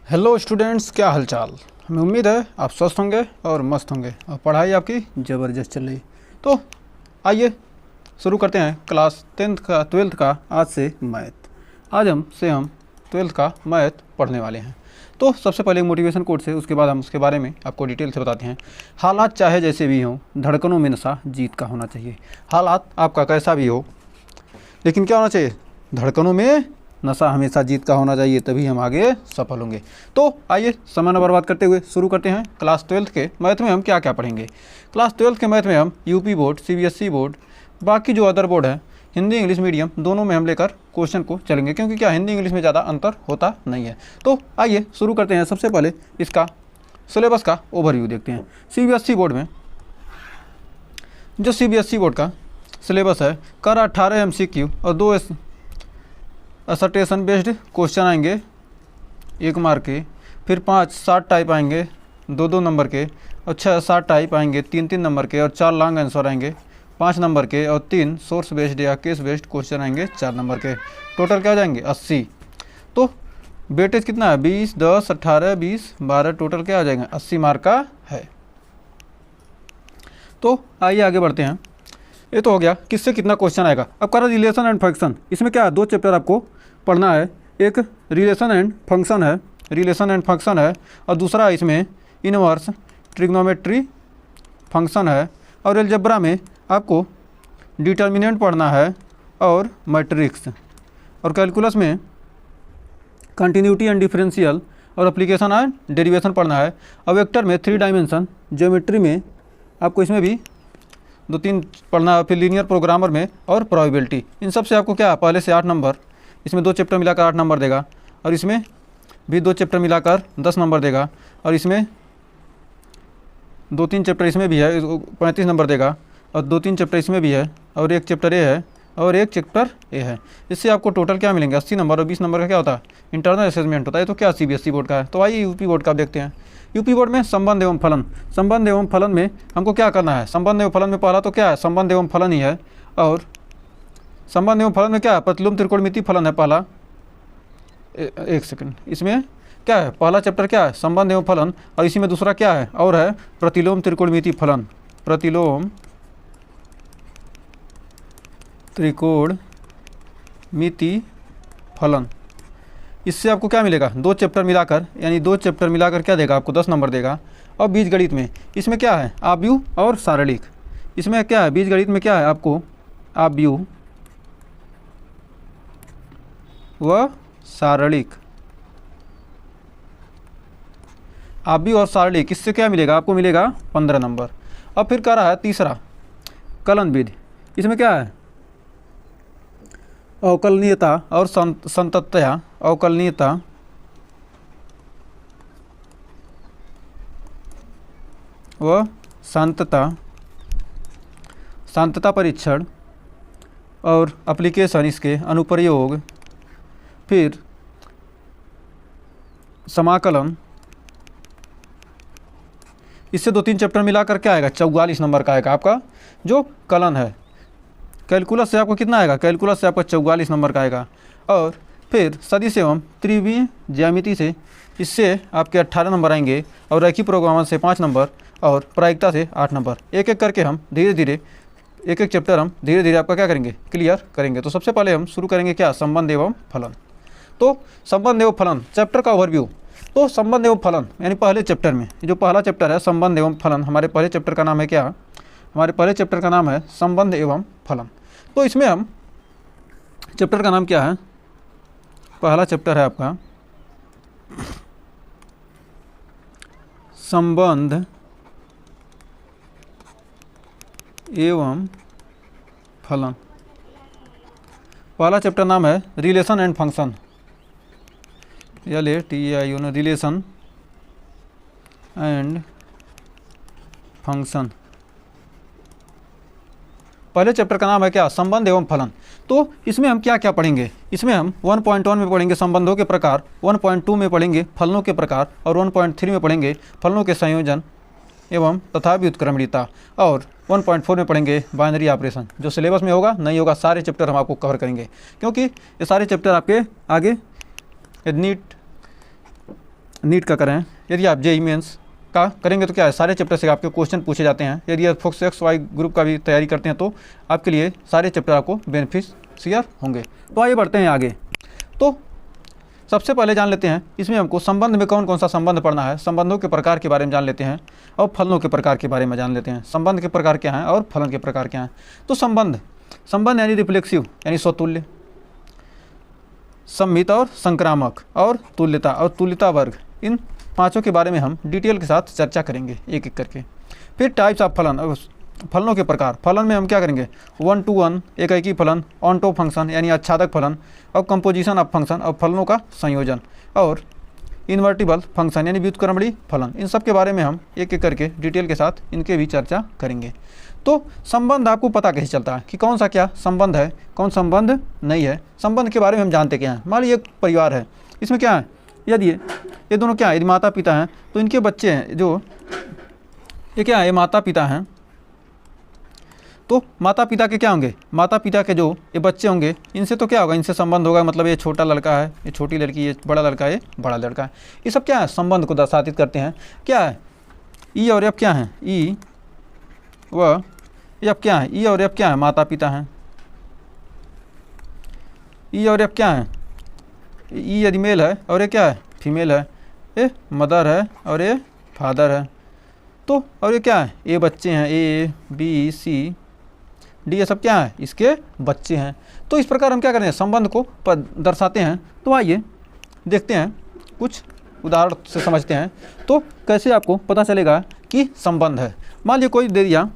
Hello students, क्या हालचाल। हमें उम्मीद है आप स्वस्थ होंगे और मस्त होंगे और पढ़ाई आपकी ज़बरदस्त चल रही। तो आइए शुरू करते हैं क्लास 12th का आज से मैथ। आज हम 12th का मैथ पढ़ने वाले हैं। तो सबसे पहले मोटिवेशन कोट से, उसके बाद हम उसके बारे में आपको डिटेल से बताते हैं। हालात चाहे जैसे भी हों, धड़कनों में नशा जीत का होना चाहिए। हालात आपका कैसा भी हो, लेकिन क्या होना चाहिए, धड़कनों में नशा हमेशा जीत का होना चाहिए, तभी हम आगे सफल होंगे। तो आइए समय न बर्बाद करते हुए शुरू करते हैं। क्लास 12th के मैथ में हम क्या क्या पढ़ेंगे। क्लास 12th के मैथ में हम यूपी बोर्ड, सीबीएसई बोर्ड, बाकी जो अदर बोर्ड है, हिंदी इंग्लिश मीडियम दोनों में हम लेकर क्वेश्चन को चलेंगे, क्योंकि क्या हिंदी इंग्लिश में ज़्यादा अंतर होता नहीं है। तो आइए शुरू करते हैं। सबसे पहले इसका सिलेबस का ओवरव्यू देखते हैं। सीबीएसई बोर्ड में जो सीबीएसई बोर्ड का सिलेबस है, कर 18 MCQ और 2 असर्टेशन बेस्ड क्वेश्चन आएंगे 1 मार्क के, फिर 5 60 टाइप आएंगे 2-2 नंबर के, और 6 60 टाइप आएंगे 3-3 नंबर के, और 4 लॉन्ग आंसर आएंगे 5 नंबर के, और 3 सोर्स बेस्ड या केस बेस्ड क्वेश्चन आएंगे 4 नंबर के। टोटल क्या हो जाएंगे 80। तो वेटेज कितना है, 20, 10, 18, 20, 12, टोटल क्या हो जाएगा 80 मार्क का है। तो आइए आगे बढ़ते हैं। ये तो हो गया किससे कितना क्वेश्चन आएगा। अब करा रिलेशन एंड फंक्शन। इसमें क्या है, 2 चैप्टर आपको पढ़ना है। एक रिलेशन एंड फंक्शन है, रिलेशन एंड फंक्शन है, और दूसरा इसमें इनवर्स ट्रिग्नोमेट्री फंक्शन है, और अलजेब्रा में आपको डिटर्मिनेंट पढ़ना है और मैट्रिक्स, और कैलकुलस में कंटिन्यूटी एंड डिफरेंशियल और एप्लीकेशन एंड डेरिवेशन पढ़ना है। और वेक्टर में 3 डायमेंशन, ज्योमेट्री में आपको इसमें भी 2-3 पढ़ना है, फिर लीनियर प्रोग्रामर में और प्रोबेबिलिटी। इन सब से आपको क्या पहले से 8 नंबर, इसमें 2 चैप्टर मिलाकर 8 नंबर देगा, और इसमें भी 2 चैप्टर मिलाकर 10 नंबर देगा, और इसमें 2-3 चैप्टर इसमें भी है 35 नंबर देगा, और 2-3 चैप्टर इसमें भी है, और 1 चैप्टर ए है और 1 चैप्टर ए है। इससे आपको टोटल क्या मिलेंगे 80 नंबर, और 20 नंबर का क्या होता है इंटरनल असेसमेंट होता है। तो क्या सीबीएसई बोर्ड का है। तो आइए यूपी बोर्ड का देखते हैं। यूपी बोर्ड में संबंध एवं फलन। संबंध एवं फलन में हमको क्या करना है, संबंध एवं फलन में पहला तो क्या है, संबंध एवं फलन ही है। और संबंध एवं फलन में क्या है, प्रतिलोम त्रिकोणमिति फलन है पहला। एक सेकंड, इसमें क्या है, पहला चैप्टर क्या है संबंध एवं फलन, और इसी में दूसरा क्या है और है प्रतिलोम त्रिकोणमिति फलन। प्रतिलोम त्रिकोणमिति फलन। इससे आपको क्या मिलेगा, 2 चैप्टर मिलाकर, यानी 2 चैप्टर मिलाकर क्या देगा आपको 10 नंबर देगा। और बीजगणित में इसमें क्या है, आव्यूह और सारणिक। इसमें क्या है, बीजगणित में क्या है आपको आव्यूह व सारणिक। आव्यूह और सारणिक, इससे क्या मिलेगा आपको, मिलेगा 15 नंबर। अब फिर क्या रहा है तीसरा, कलन विधि। इसमें क्या है, अवकलनीयता और संततया। अवकलनीयता व शांतता परीक्षण और एप्लीकेशन, इसके अनुप्रयोग, फिर समाकलन। इससे 2-3 चैप्टर मिलाकर क्या आएगा 44 नंबर का आएगा आपका जो कलन है। कैलकुलस से आपको कितना आएगा, कैलकुलस से आपका 44 नंबर का आएगा। और फिर सदिश एवं त्रिविमीय ज्यामिति से, इससे आपके 18 नंबर आएंगे, और रैखिक प्रोग्रामर से 5 नंबर, और प्रायिकता से 8 नंबर। एक एक करके हम धीरे धीरे एक एक चैप्टर हम धीरे धीरे आपका क्या करेंगे, क्लियर करेंगे। तो सबसे पहले हम शुरू करेंगे क्या, संबंध एवं फलन। तो संबंध एवं फलन चैप्टर का ओवरव्यू। तो संबंध एवं फलन यानी पहले चैप्टर में जो पहला चैप्टर है संबंध एवं फलन, हमारे पहले चैप्टर का नाम है क्या, हमारे पहले चैप्टर का नाम है संबंध एवं फलन। तो इसमें हम चैप्टर का नाम क्या है, पहला चैप्टर है आपका संबंध एवं फलन। पहला चैप्टर नाम है relation and function, RELATION, relation and function. पहले चैप्टर का नाम है क्या, संबंध एवं फलन। तो इसमें हम क्या क्या पढ़ेंगे, इसमें हम 1.1 में पढ़ेंगे संबंधों के प्रकार, 1.2 में पढ़ेंगे फलनों के प्रकार, और 1.3 में पढ़ेंगे फलनों के संयोजन एवं तथा व्युत्क्रमणीयता, और 1.4 में पढ़ेंगे बाइनरी ऑपरेशन। जो सिलेबस में होगा नहीं होगा सारे चैप्टर हम आपको कवर करेंगे, क्योंकि ये सारे चैप्टर आपके आगे नीट नीट का करें, यदि आप जेईई मेंस का करेंगे तो क्या है, सारे चैप्टर से आपके क्वेश्चन पूछे जाते हैं। यदि आप फोक्स एक्स वाई ग्रुप का भी तैयारी करते हैं तो आपके लिए सारे चैप्टर आपको बेनिफिशियर होंगे। तो आइए बढ़ते हैं आगे। तो सबसे पहले जान लेते हैं इसमें हमको संबंध में कौन कौन सा संबंध पढ़ना है, संबंधों के प्रकार के बारे में जान लेते हैं और फलनों के प्रकार के बारे में जान लेते हैं। संबंध के प्रकार क्या हैं और फलन के प्रकार क्या हैं। तो संबंध यानी रिफ्लेक्सिव यानी स्वतुल्य, सम्मित और संक्रामक और तुल्यता वर्ग, इन पांचों के बारे में हम डिटेल के साथ चर्चा करेंगे एक एक करके। फिर टाइप्स ऑफ फलन, फलनों के प्रकार। फलन में हम क्या करेंगे, 1 to 1 एकाएकी फलन, ऑन टॉप फंक्शन यानी आच्छादक फलन, और कंपोजिशन ऑफ फंक्शन और फलनों का संयोजन, और इन्वर्टिबल फंक्शन यानी व्युत्क्रमणी फलन। इन सब के बारे में हम एक एक करके डिटेल के साथ इनके भी चर्चा करेंगे। तो संबंध आपको पता कैसे चलता है कि कौन सा क्या संबंध है, कौन संबंध नहीं है। संबंध के बारे में हम जानते क्या हैं। मान लीजिए एक परिवार है, इसमें क्या है, यदि ये दोनों क्या है, यदि माता पिता हैं तो इनके बच्चे हैं, जो ये क्या है, ये माता पिता हैं, तो माता पिता के क्या होंगे, माता पिता के जो ये बच्चे होंगे इनसे तो क्या होगा, इनसे संबंध होगा। मतलब ये छोटा लड़का है, ये छोटी लड़की, ये बड़ा लड़का है, ये बड़ा लड़का है। ये सब क्या है, संबंध को दर्शातित करते हैं। क्या है, ई और एफ क्या है, ई व एफ क्या है, ई और एफ क्या है, माता पिता हैं। ई और एफ क्या है, ई यदि मेल है और ये क्या है, फीमेल है। ये मदर है और ये फादर है। तो और ये क्या है, ए बच्चे हैं, ए बी सी डी, ये सब क्या है, इसके बच्चे हैं। तो इस प्रकार हम क्या करें, संबंध को दर्शाते हैं। तो आइए देखते हैं, कुछ उदाहरण से समझते हैं तो कैसे आपको पता चलेगा कि संबंध है। मान लीजिए कोई दे दिया,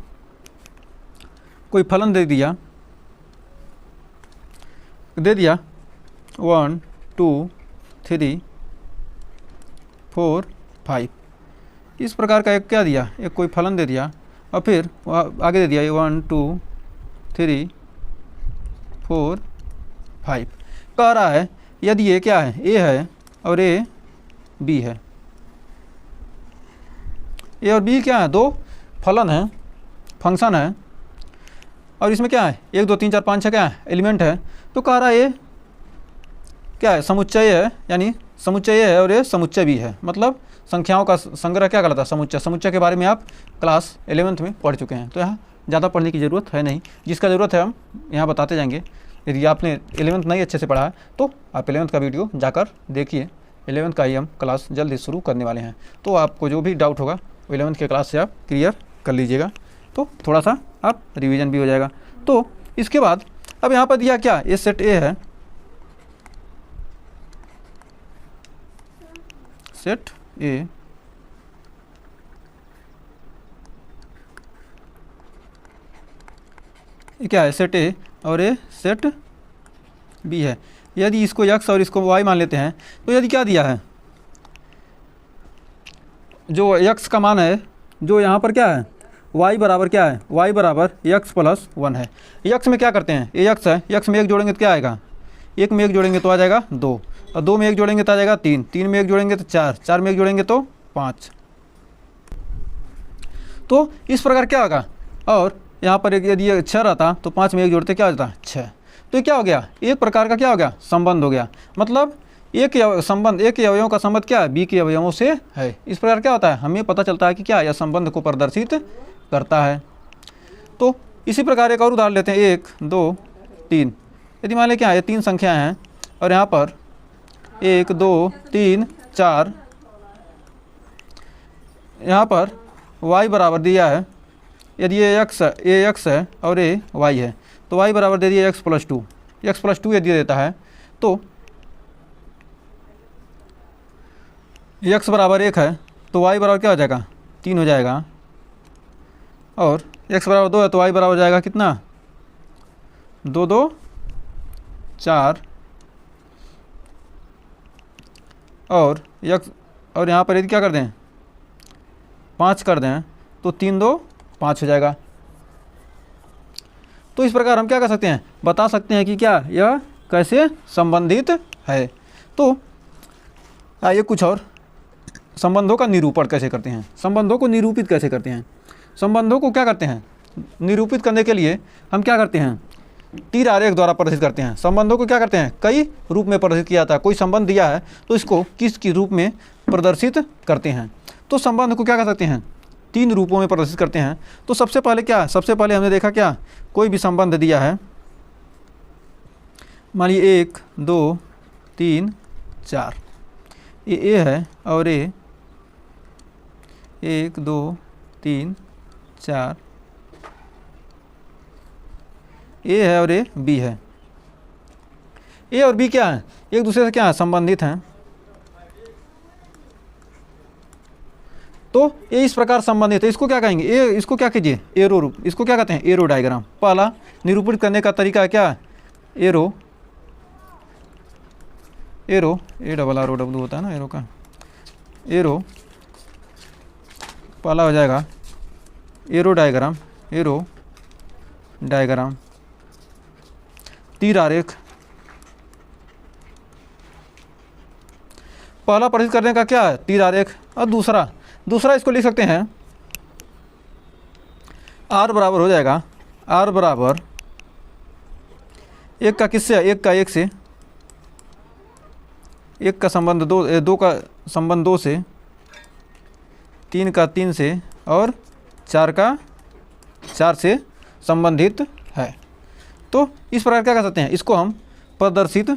कोई फलन दे दिया 1 2 3 4 5, इस प्रकार का एक क्या दिया, एक कोई फलन दे दिया, और फिर आगे दे दिया 1 2 3 4 5। कह रहा है यदि ये क्या है, ए है और ए बी है, ए और बी क्या है, दो फलन है, फंक्शन है, और इसमें क्या है 1 2 3 4 5 6 क्या है, एलिमेंट है। तो कह रहा है ये क्या है, समुच्चय है, यानी समुच्चय है और ये समुच्चय भी है। मतलब संख्याओं का संग्रह क्या कहलाता है, समुच्चय। समुच्चय के बारे में आप क्लास 11th में पढ़ चुके हैं, तो यहाँ ज़्यादा पढ़ने की ज़रूरत है नहीं। जिसका ज़रूरत है हम यहाँ बताते जाएंगे। यदि आपने 11th नहीं अच्छे से पढ़ा है तो आप 11th का वीडियो जाकर देखिए। 11th का ही हम क्लास जल्द ही शुरू करने वाले हैं, तो आपको जो भी डाउट होगा 11th के क्लास से आप क्लियर कर लीजिएगा, तो थोड़ा सा आप रिवीजन भी हो जाएगा। तो इसके बाद अब यहाँ पर दिया क्या, ये सेट ए है, सेट ए, ये क्या है, सेट ए, और ये सेट बी है। यदि इसको x और इसको y मान लेते हैं तो यदि क्या दिया है, जो x का मान है, जो यहाँ पर क्या है, y बराबर क्या है, y बराबर x प्लस 1 है। x में क्या करते हैं, ये x है, x में 1 जोड़ेंगे तो क्या आएगा, 1 में 1 जोड़ेंगे तो आ जाएगा 2, और 2 में 1 जोड़ेंगे तो आ जाएगा 3, 3 में 1 जोड़ेंगे तो 4, 4 में 1 जोड़ेंगे तो 5। तो इस प्रकार क्या होगा, और यहाँ पर यदि 6 रहता तो 5 में 1 जोड़ते क्या हो जाता, 6। तो ये क्या हो गया, एक प्रकार का क्या हो गया, संबंध हो गया। मतलब एक संबंध, एक अवयवों का संबंध क्या है, बी के अवयवों से है। इस प्रकार क्या होता है, हमें पता चलता है कि क्या यह संबंध को प्रदर्शित करता है। तो इसी प्रकार एक और उदाहरण लेते हैं, 1 2 3। यदि मान लें क्या है, 3 संख्याएँ हैं और यहाँ पर 1 2 3 4, यहाँ पर y बराबर दिया है, यदि ये x है और ये y है, तो y बराबर दे दिया x प्लस 2, x प्लस 2 यदि देता है तो x बराबर 1 है तो y बराबर क्या हो जाएगा, 3 हो जाएगा, और x बराबर 2 है तो y बराबर हो जाएगा कितना, 2 2 4, और x, और यहाँ पर यदि क्या कर दें, 5 कर दें तो 3 2 5 हो जाएगा। तो इस प्रकार हम क्या कर सकते हैं, बता सकते हैं कि क्या यह कैसे संबंधित है। तो आइए कुछ और संबंधों का निरूपण कैसे करते हैं, संबंधों को निरूपित कैसे करते हैं। संबंधों को क्या करते हैं, निरूपित करने के लिए हम क्या करते हैं, तीर आरेख द्वारा प्रदर्शित करते हैं। संबंधों को क्या करते हैं, कई रूप में प्रदर्शित किया जाता है। कोई संबंध दिया है तो इसको किस रूप में प्रदर्शित करते हैं। तो संबंध को क्या कर सकते हैं, 3 रूपों में प्रदर्शित करते हैं। तो सबसे पहले क्या, सबसे पहले हमने देखा क्या, कोई भी संबंध दिया है, मान लीजिए 1 2 3 4, ये ए है और ए 1 2 3 4, ए है और ए बी है। ए और बी क्या है, एक दूसरे से क्या है, संबंधित हैं। तो ये इस प्रकार संबंधित है, इसको क्या कहेंगे, ए, इसको क्या कीजिए, एरो रूप, इसको क्या कहते हैं, एरो डायग्राम। पहला निरूपित करने का तरीका है क्या, arrow, arrow A double R O W होता है ना एरो का, एरो पहला हो जाएगा एरो डायग्राम, एरो डायग्राम, तीर आरेख। पहला प्रदर्शित करने का क्या है, तीर आरेख। और दूसरा इसको लिख सकते हैं, आर बराबर हो जाएगा, आर बराबर 1 का किससे, 1 का 1 से, 1 का संबंध 2 का संबंध 2 से, 3 का 3 से और 4 का 4 से संबंधित है। तो इस प्रकार क्या कर सकते हैं, इसको हम प्रदर्शित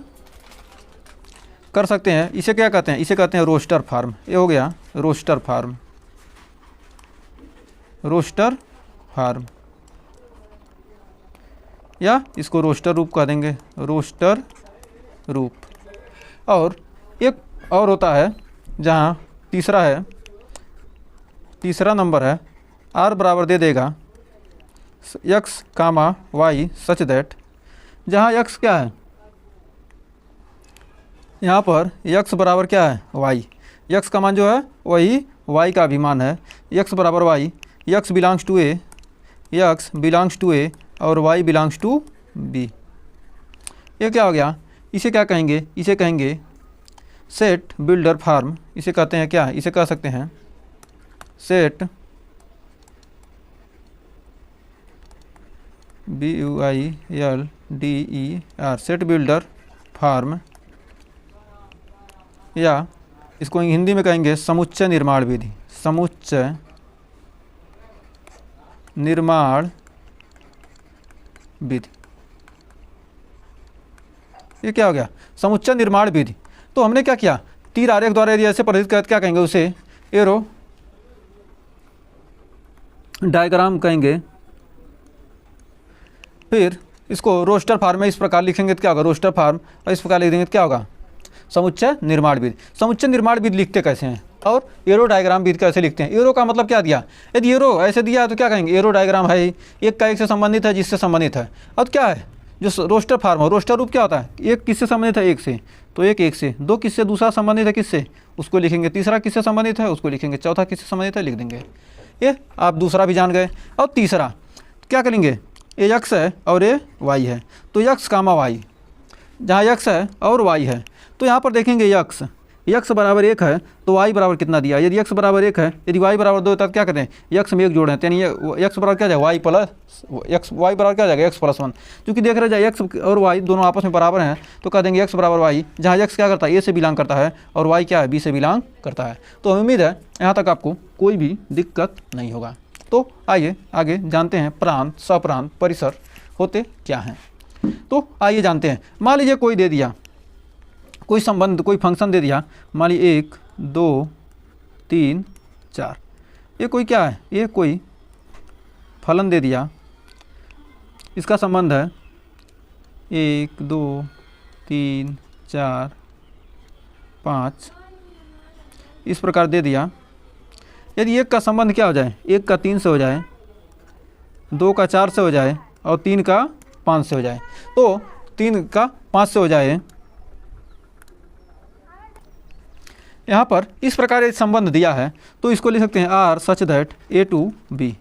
कर सकते हैं। इसे क्या कहते हैं, इसे कहते हैं रोस्टर फॉर्म। ये हो गया रोस्टर फॉर्म, रोस्टर फॉर्म, या इसको रोस्टर रूप कह देंगे, रोस्टर रूप। और एक और होता है जहाँ तीसरा है, तीसरा नंबर है, आर बराबर दे देगा x, y सच दैट, जहाँ x क्या है, यहाँ पर x बराबर क्या है, y, x का मान जो है वही y का अभिमान है, x बराबर y, x belongs to a, x belongs to a और y बिलोंग्स टू b। ये क्या हो गया, इसे क्या कहेंगे, इसे कहेंगे सेट बिल्डर फॉर्म। इसे कहते हैं क्या, इसे कह सकते हैं set BUILDER, set builder form, या इसको हिंदी में कहेंगे समुच्चय निर्माण विधि, समुच्चय निर्माण विधि। ये क्या हो गया, समुच्चय निर्माण विधि। तो हमने क्या किया, तीर आरेख द्वारा यदि ऐसे प्रदर्शित कर क्या कहेंगे, उसे एरो डायग्राम कहेंगे। फिर इसको रोस्टर फार्म में इस प्रकार लिखेंगे तो क्या होगा, रोस्टर फार्म, और इस प्रकार लिख देंगे तो क्या होगा, समुच्चय निर्माण विधि। समुच्चय निर्माण विधि लिखते कैसे हैं, और एरो डायग्राम विधि कैसे लिखते हैं। एरो का मतलब क्या दिया, यदि एरो ऐसे दिया तो क्या कहेंगे, एरो डायग्राम है 1 का 1 से संबंधित है, जिससे संबंधित है। अब क्या है, जो रोस्टर फार्म हो, रोस्टर रूप क्या होता है, 1 किससे संबंधित है, 1 से, तो 1 1 से, 2 किससे, दूसरा संबंधित है किससे, उसको लिखेंगे, तीसरा किससे संबंधित है उसको लिखेंगे, चौथा किससे संबंधित है लिख देंगे। ये आप दूसरा भी जान गए। और तीसरा क्या करेंगे, ये x है और ये y है, तो x, y, जहाँ x है और y है, तो यहाँ पर देखेंगे x बराबर 1 है तो y बराबर कितना दिया, यदि x बराबर 1 है, यदि y बराबर 2 तब क्या करें, x में 1 जोड़ें, यानी ये x बराबर क्या जाएगा, y बराबर क्या जाएगा, x + 1। क्योंकि देख रहे जाए x और y दोनों आपस में बराबर हैं, तो कह देंगे x बराबर y, जहाँ x क्या करता है, a से बिलोंग करता है और y क्या है, b से बिलोंग करता है। तो हमें उम्मीद है यहाँ तक आपको कोई भी दिक्कत नहीं होगा। तो आइए आगे जानते हैं प्रांत, सप्रांत, परिसर होते क्या हैं। तो आइए जानते हैं। मान लीजिए कोई दे दिया, कोई संबंध, कोई फंक्शन दे दिया, मान लीजिए 1 2 3 4, ये कोई क्या है, ये कोई फलन दे दिया, इसका संबंध है 1 2 3 4 5, इस प्रकार दे दिया। यदि 1 का संबंध क्या हो जाए, 1 का 3 से हो जाए, 2 का 4 से हो जाए और 3 का 5 से हो जाए, तो 3 का 5 से हो जाए, यहाँ पर इस प्रकार एक संबंध दिया है, तो इसको लिख सकते हैं R such that A to B।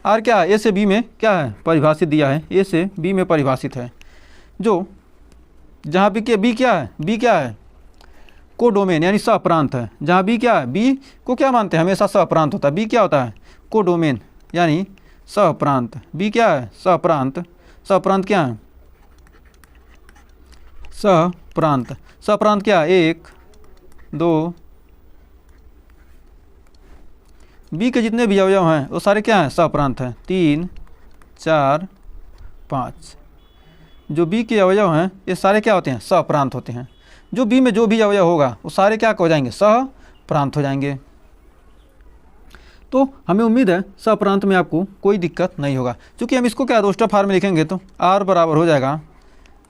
R क्या है, ए से बी में क्या है परिभाषित दिया है, ए से बी में परिभाषित है, जो जहाँ बी क्या है, बी क्या है को डोमेन यानी सहप्रांत है। जहाँ बी क्या है, बी को क्या मानते हैं, हमेशा सहप्रांत होता है। बी क्या होता है, को डोमेन यानी सहप्रांत। बी क्या है, सहप्रांत। सहप्रांत क्या है, सहप्रांत। सहप्रांत क्या है, 1 2 बी के जितने भी अवयव हैं वो सारे क्या हैं, सप्रांत हैं। 3 4 5 जो बी के अवयव हैं ये सारे क्या होते हैं, सप्रांत होते हैं। जो बी में जो भी अवयव होगा वो सारे क्या हो जाएंगे, सप्रांत हो जाएंगे। तो हमें उम्मीद है सप्रांत में आपको कोई दिक्कत नहीं होगा। क्योंकि हम इसको क्या रोस्टर फॉर्म में लिखेंगे तो आर बराबर हो जाएगा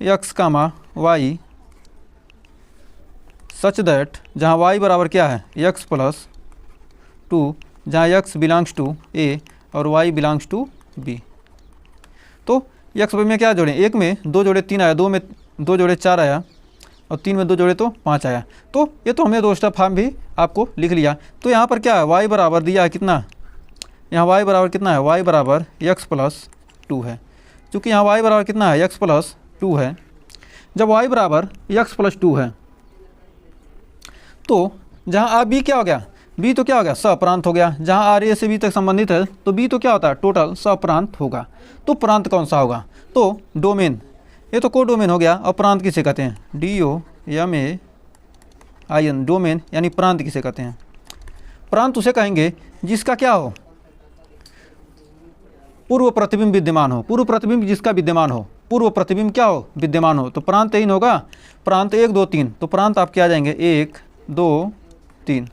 x comma y such that, जहाँ वाई बराबर क्या है एक्स प्लस 2, जहाँ एक्स बिलोंग्स टू ए और वाई बिलोंग्स टू बी। तो एक्स में क्या जोड़ें, एक में 2 जोड़े 3 आया, 2 में 2 जोड़े 4 आया और 3 में 2 जोड़े तो 5 आया। तो ये तो हमने रोस्टर फॉर्म भी आपको लिख लिया। तो यहाँ पर क्या है, वाई बराबर दिया है कितना, यहाँ वाई बराबर कितना है, वाई बराबर एक्स प्लस 2 है। क्योंकि यहाँ वाई बराबर कितना है, एक्स प्लस 2 है। जब वाई बराबर एक्स प्लस 2 है तो जहाँ आ बी क्या हो गया, बी तो क्या हो गया, सप्रांत हो गया। जहाँ आर ए से बी तक संबंधित है तो बी तो क्या होता है, टोटल सप्रांत होगा। तो प्रांत कौन सा होगा, तो डोमेन, ये तो को डोमेन हो गया। और प्रांत किसे कहते हैं, DOMAIN, डोमेन यानी प्रांत किसे कहते हैं। प्रांत उसे कहेंगे जिसका क्या हो, पूर्व प्रतिबिंब विद्यमान हो। पूर्व प्रतिबिंब जिसका विद्यमान हो, पूर्व प्रतिबिंब क्या हो, विद्यमान हो। तो प्रांत यही होगा, प्रांत 1 2 3। तो प्रांत आपके आ जाएंगे 1 2 3।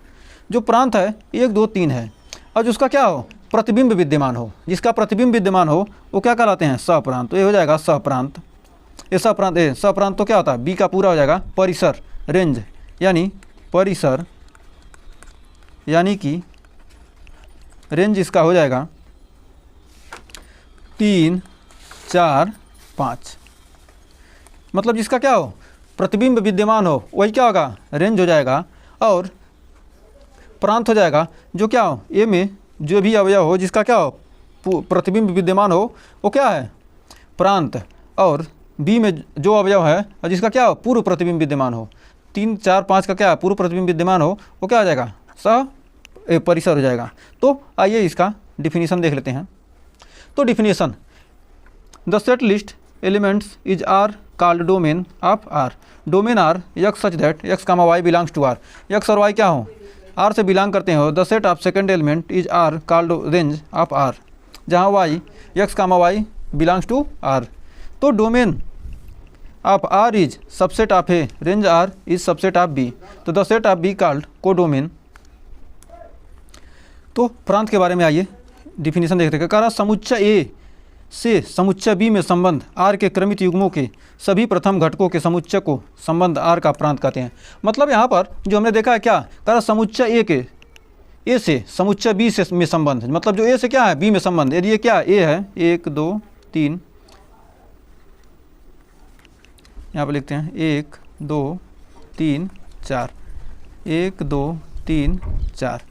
जो प्रांत है 1 2 3 है और जिसका क्या हो, प्रतिबिंब विद्यमान हो, जिसका प्रतिबिंब विद्यमान हो वो क्या कहलाते हैं, सप्रांत। तो ये हो जाएगा सप्रांत। ये सप्रांत तो क्या होता है, बी का पूरा हो जाएगा परिसर, रेंज यानी परिसर, यानी कि रेंज इसका हो जाएगा 3 4 5। मतलब जिसका क्या हो, प्रतिबिंब विद्यमान हो वही क्या होगा, रेंज हो जाएगा। और प्रांत हो जाएगा जो क्या हो, ए में जो भी अवयव हो जिसका क्या हो, प्रतिबिंब विद्यमान हो वो क्या है, प्रांत। और बी में जो अवयव है और जिसका क्या हो, पूर्व प्रतिबिंब विद्यमान हो। 3 4 5 का क्या है, पूर्व प्रतिबिंब विद्यमान हो वो क्या हो जाएगा, परिसर हो जाएगा। तो आइए इसका डिफिनीशन देख लेते हैं। तो definition, the set list elements is R called domain of R. Domain R x such that x comma y belongs to R. X और वाई क्या हो, आर से बिलोंग करते हैं। The set of second element is R called range of R, जहाँ y x comma y belongs to R. तो domain of R is subset of A, range R is subset of B. तो the set of be called को domain. तो प्रांत के बारे में आइए डिफिनीशन देखते हैं। कह रहा समुच्चय ए से समुच्चय बी में संबंध आर के क्रमित युग्मों के सभी प्रथम घटकों के समुच्चय को संबंध आर का प्रांत कहते हैं। मतलब यहाँ पर जो हमने देखा है क्या, कह रहा समुच्चय ए के ए से समुच्चय बी से में संबंध, मतलब जो ए से क्या है, बी में संबंध। यदि ये क्या ए है, 1 2 3, यहाँ पर लिखते हैं 1 2 3 4, 1 2 3 4।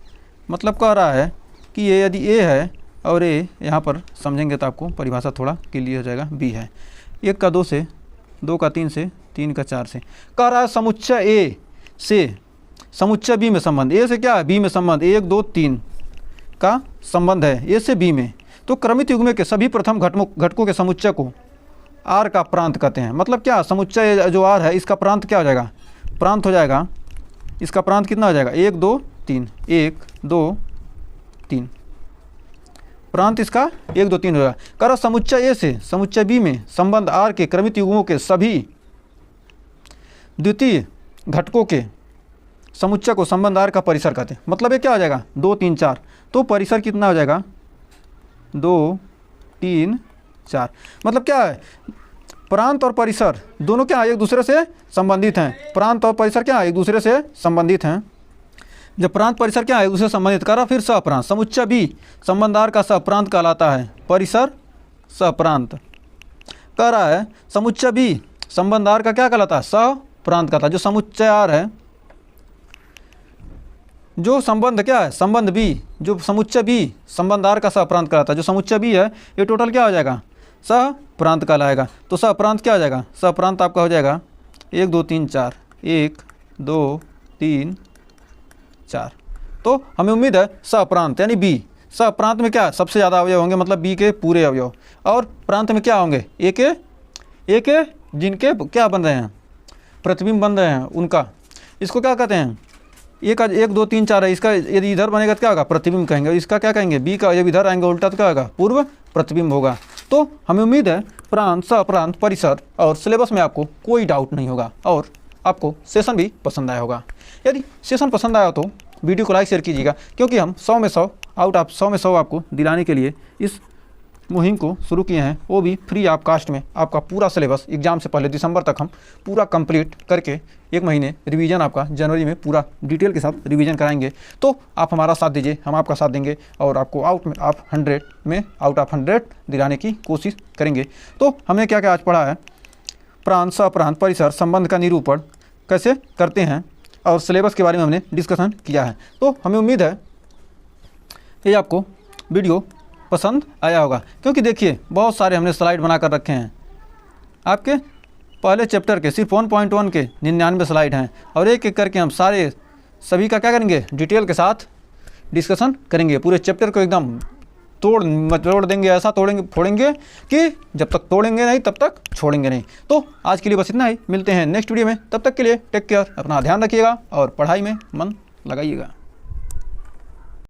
मतलब कह रहा है कि ये यदि ए है और ए, यहाँ पर समझेंगे तो आपको परिभाषा थोड़ा क्लियर हो जाएगा। बी है 1 का 2 से, 2 का 3 से, 3 का 4 से। कह रहा है समुच्चय ए से समुच्चय बी में संबंध। ए से क्या है, बी में संबंध, 1 2 3 का संबंध है ए से बी में। तो क्रमित युग्म के सभी प्रथम घटकों के समुच्चय को आर का प्रांत कहते हैं। मतलब क्या, समुच्चय जो आर है इसका प्रांत क्या हो जाएगा, प्रांत हो जाएगा। इसका प्रांत कितना हो जाएगा, 1 2 3, 1 2 3। प्रांत इसका 1 2 3 होगा। कह समुच्चय ए से समुच्चय बी में संबंध आर के क्रमित युग्मों के सभी द्वितीय घटकों के समुच्चय को संबंध आर का परिसर कहते हैं। मतलब ये क्या हो जाएगा, 2 3 4। तो परिसर कितना हो जाएगा, 2 3 4। मतलब क्या है, प्रांत और परिसर दोनों क्या एक दूसरे से संबंधित हैं। प्रांत और परिसर क्या एक दूसरे से संबंधित हैं। जब प्रांत परिसर क्या है एक दूसरे से संबंधित, करा फिर सप्रांत। समुच्चय बी संबंध आर का सप्रांत कहलाता है, परिसर सप्रांत। कह रहा है समुच्चय बी संबंध आर का क्या कहलाता है, सप्रांत कहता है। जो समुच्चय आर है, जो संबंध क्या है, संबंध बी, जो समुच्चय बी संबंध आर का सप्रांत कहलाता है। जो समुच्चय बी है ये टोटल क्या हो जाएगा, सप्रांत कहलाएगा। तो सप्रांत क्या हो जाएगा, सप्रांत आपका हो जाएगा 1 2 3 4, 1 2 3 4। तो हमें उम्मीद है सप्रांत यानी बी, सप्रांत में क्या सबसे ज़्यादा अवयव होंगे, मतलब बी के पूरे अवयव। और प्रांत में क्या होंगे, ए के जिनके क्या बन रहे हैं, प्रतिबिंब बन रहे हैं उनका। इसको क्या कहते हैं, एक 1 2 3 4 है, इसका यदि इधर बनेगा तो क्या होगा, प्रतिबिंब कहेंगे। इसका क्या कहेंगे, बी का जब इधर आएंगे उल्टा तो क्या होगा, पूर्व प्रतिबिंब होगा। तो हमें उम्मीद है प्रांत, सप्रांत, परिसर और सिलेबस में आपको कोई डाउट नहीं होगा और आपको सेशन भी पसंद आया होगा। यदि सेशन पसंद आया तो वीडियो को लाइक शेयर कीजिएगा, क्योंकि हम 100 में 100 आउट ऑफ 100 में 100 आपको दिलाने के लिए इस मुहिम को शुरू किए हैं, वो भी फ्री ऑफ कास्ट में। आपका पूरा सिलेबस एग्जाम से पहले दिसंबर तक हम पूरा कंप्लीट करके 1 महीने रिवीजन आपका जनवरी में पूरा डिटेल के साथ रिवीजन कराएंगे। तो आप हमारा साथ दीजिए, हम आपका साथ देंगे और आपको आउट ऑफ 100 दिलाने की कोशिश करेंगे। तो हमने क्या क्या आज पढ़ा है, प्रांत, सप्रांत, परिसर, संबंध का निरूपण कैसे करते हैं और सिलेबस के बारे में हमने डिस्कशन किया है। तो हमें उम्मीद है ये आपको वीडियो पसंद आया होगा, क्योंकि देखिए बहुत सारे हमने स्लाइड बना कर रखे हैं। आपके पहले चैप्टर के सिर्फ 1.1 के 99 स्लाइड हैं और एक एक करके हम सभी का क्या करेंगे, डिटेल के साथ डिस्कशन करेंगे। पूरे चैप्टर को एकदम तोड़ देंगे, ऐसा फोड़ेंगे कि जब तक तोड़ेंगे नहीं तब तक छोड़ेंगे नहीं। तो आज के लिए बस इतना ही, मिलते हैं नेक्स्ट वीडियो में। तब तक के लिए टेक केयर, अपना ध्यान रखिएगा और पढ़ाई में मन लगाइएगा।